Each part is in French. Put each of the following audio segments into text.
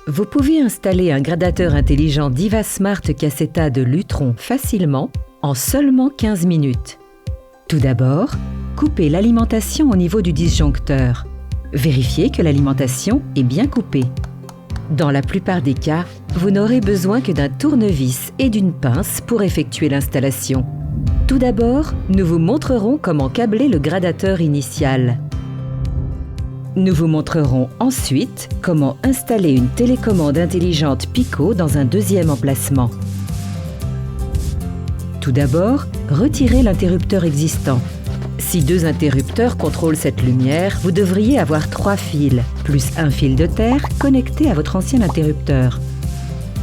Vous pouvez installer un gradateur intelligent DivaSmart Cassetta de Lutron facilement en seulement 15 minutes. Tout d'abord, coupez l'alimentation au niveau du disjoncteur. Vérifiez que l'alimentation est bien coupée. Dans la plupart des cas, vous n'aurez besoin que d'un tournevis et d'une pince pour effectuer l'installation. Tout d'abord, nous vous montrerons comment câbler le gradateur initial. Nous vous montrerons ensuite comment installer une télécommande intelligente Pico dans un deuxième emplacement. Tout d'abord, retirez l'interrupteur existant. Si 2 interrupteurs contrôlent cette lumière, vous devriez avoir 3 fils, plus un fil de terre connecté à votre ancien interrupteur.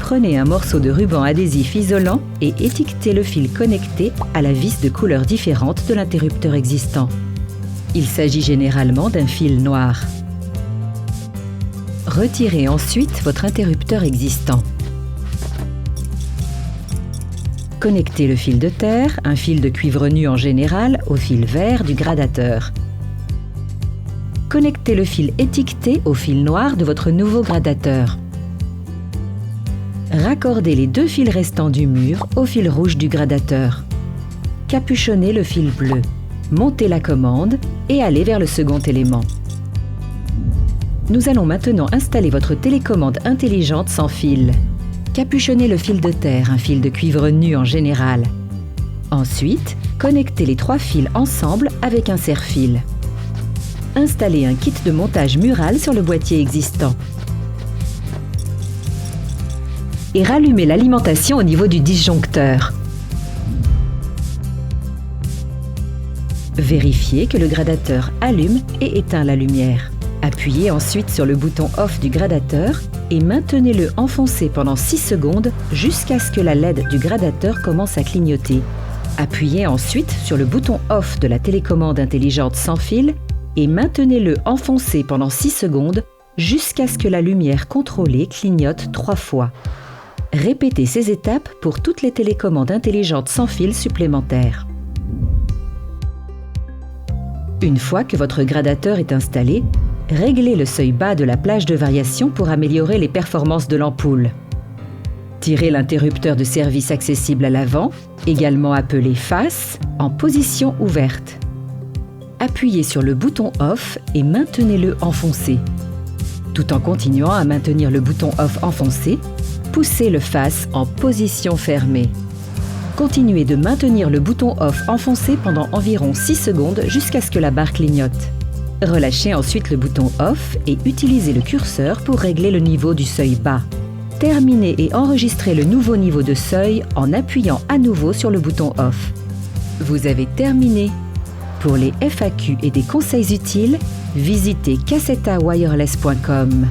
Prenez un morceau de ruban adhésif isolant et étiquetez le fil connecté à la vis de couleur différente de l'interrupteur existant. Il s'agit généralement d'un fil noir. Retirez ensuite votre interrupteur existant. Connectez le fil de terre, un fil de cuivre nu en général, au fil vert du gradateur. Connectez le fil étiqueté au fil noir de votre nouveau gradateur. Raccordez les 2 fils restants du mur au fil rouge du gradateur. Capuchonnez le fil bleu. Montez la commande et allez vers le second élément. Nous allons maintenant installer votre télécommande intelligente sans fil. Capuchonnez le fil de terre, un fil de cuivre nu en général. Ensuite, connectez les 3 fils ensemble avec un serre-fil. Installez un kit de montage mural sur le boîtier existant. Et rallumez l'alimentation au niveau du disjoncteur. Vérifiez que le gradateur allume et éteint la lumière. Appuyez ensuite sur le bouton off du gradateur et maintenez-le enfoncé pendant 6 secondes jusqu'à ce que la LED du gradateur commence à clignoter. Appuyez ensuite sur le bouton off de la télécommande intelligente sans fil et maintenez-le enfoncé pendant 6 secondes jusqu'à ce que la lumière contrôlée clignote 3 fois. Répétez ces étapes pour toutes les télécommandes intelligentes sans fil supplémentaires. Une fois que votre gradateur est installé, réglez le seuil bas de la plage de variation pour améliorer les performances de l'ampoule. Tirez l'interrupteur de service accessible à l'avant, également appelé face, en position ouverte. Appuyez sur le bouton off et maintenez-le enfoncé. Tout en continuant à maintenir le bouton off enfoncé, poussez le face en position fermée. Continuez de maintenir le bouton off enfoncé pendant environ 6 secondes jusqu'à ce que la barre clignote. Relâchez ensuite le bouton off et utilisez le curseur pour régler le niveau du seuil bas. Terminez et enregistrez le nouveau niveau de seuil en appuyant à nouveau sur le bouton off. Vous avez terminé. Pour les FAQ et des conseils utiles, visitez cassettawireless.com.